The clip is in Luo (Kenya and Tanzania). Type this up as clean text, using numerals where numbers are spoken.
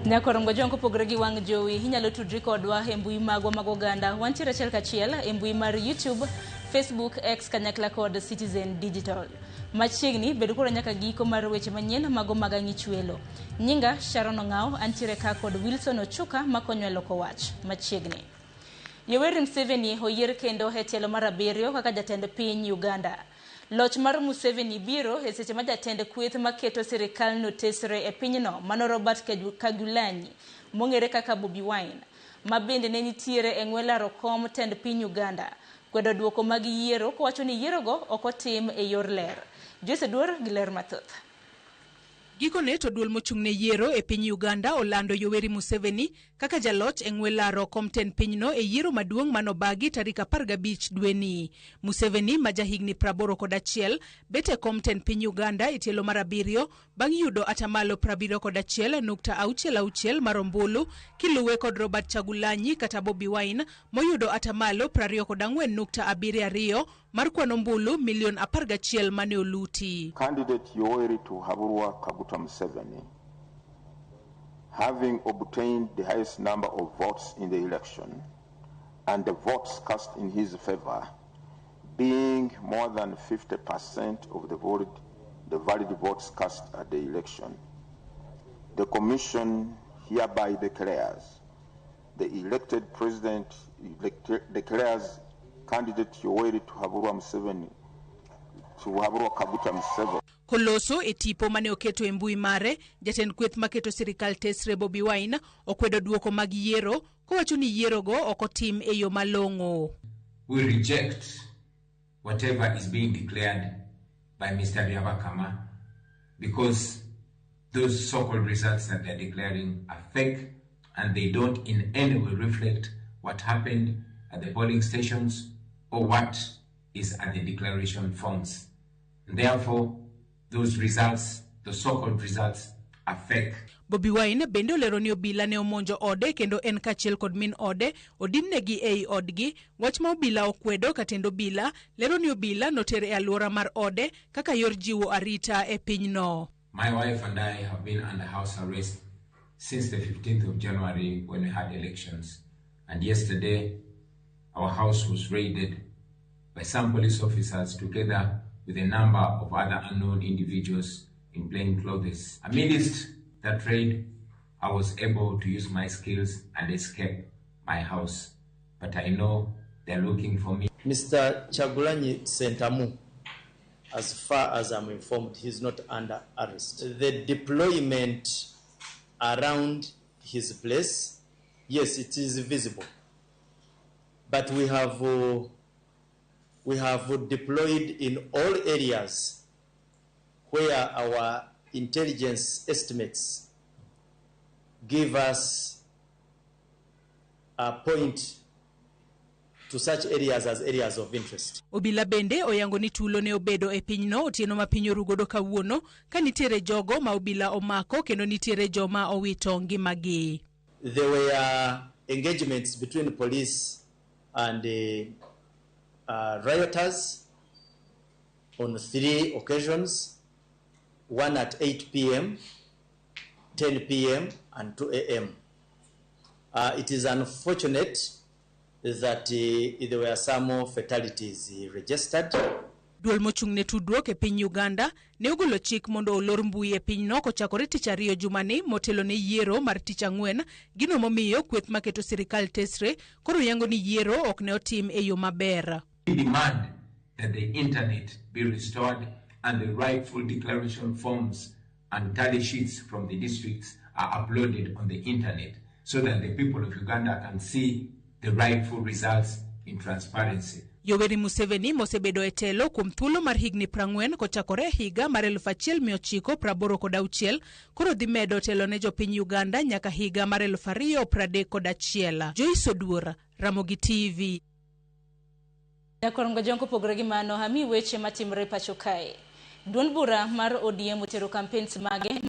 Nyakorongo jongo pogre gi wang jowi inyalo tudri kodwa e mbui magwa mag oganda wantiere achiel kachiel e mbui mar YouTube, Facebook, X kanyakla kod Citizen Digital. Machiegni bedo koro nyaka giko mar weche manyien mago mag ang'ichwelo. Nyinga Sharon Ong'ao antiere ka kod Wilson Ochuka makonyo e loko wach machiegni. Yoweri Museveni oyier kendo e telo mar 7 kaka jatend piny Uganda. Loch mar Museveni biro e seche ma jatend kweth maketo sirikal no tesre e pinyno mano Robert Kagulanyi mong'ere kaka Bobi Wine ma bende ne nitiere e ng'wela rokom tend piny Uganda kwedo duoko mag yiero kowacho ni yierogo ok otim e yor ler. Jose Duor gi ler mathoth. Gikone to duol mochung'ne yiero e piny Uganda olando Yoweri Museveni kaka jaloch e ng'welaro komten pinyno e yiero maduong' manobagi tarik 15 dweni. Museveni ma jahigni 81 bete komten piny Uganda e tielo mar 7 bang' yudo atamalo 71.66 mar ombulu kiluwe kod Robert Chagulanyi kata Bobi Wine moyudo atamalo 24.72 mar kwan ombulu milion 11 mane oluti. Candidate Yoweri to Haburwa Museveni, having obtained the highest number of votes in the election and the votes cast in his favor being more than 50% of the valid votes cast at the election, the Commission hereby declares the elected president declares candidate Yoweri to Haburwa Museveni Koloso e tipo mane oketo e mbui mare, jatend kweth maketo sirikal tesre Bobi Wine okwedo duoko mag yiero kowacho ni yierogo ok otim e yo malong'o. We reject whatever is being declared by Mr. Byabakama because those so-called results that they're declaring are fake and they don't in any way reflect what happened at the polling stations or what is at the declaration forms. Therefore, those results, the so-called results, are fake. Bobi Wine bende olero ni obila ne omonjo ode kendo en kachiel kod min ode odinnegi ei odgi, wach ma obila okwedo katendo obila lero ni obila notere e alwora mar ode kaka yor jiwo arita e pinyno. My wife and I have been under house arrest since the 15th of January when we had elections. And yesterday, our house was raided by some police officers together with a number of other unknown individuals in plain clothes. Amidst that raid, I was able to use my skills and escape my house. But I know they're looking for me. Mr. Chagulanyi Sentamu, as far as I'm informed, he's not under arrest. The deployment around his place, yes, it is visible. But we have deployed in all areas where our intelligence estimates give us a point to such areas as areas of interest. Obila bende oyango ni tulo ne obedo e pinyno otieno ma piny orugodo kawuono ka nitiere jogo ma obila omako kendo nitiere joma owito ngimagi. There were engagements between police and rioters on 3 occasions, one at 8 p.m., 10 p.m., and 2 a.m. It is unfortunate that there were some fatalities registered. Duol mochung'ne tudruok e piny Uganda ne ogolo chik mondo olor mbui e pinyno kochakore tich 2 jumani motelo ne yiero mar tich 4 gino momiyo kweth maketo sirikal tesre koro yango ni yiero ok ne otim e yo maber. We demand that the internet be restored and the rightful declaration forms and tally sheets from the districts are uploaded on the internet so that the people of Uganda can see the rightful results in transparency. Yoweri Museveni mosebedo e telo kuom thuolo mar higni 40 kochakore higa mar 1986 koro dhi medo telo ne jopiny Uganda nyaka higa mar 2031. Jose Duor, Ramogi TV. Nyakorongo jongo pogre gi mano hami weche matimre pacho kae. Duond bura mar ODM otero campaigns mage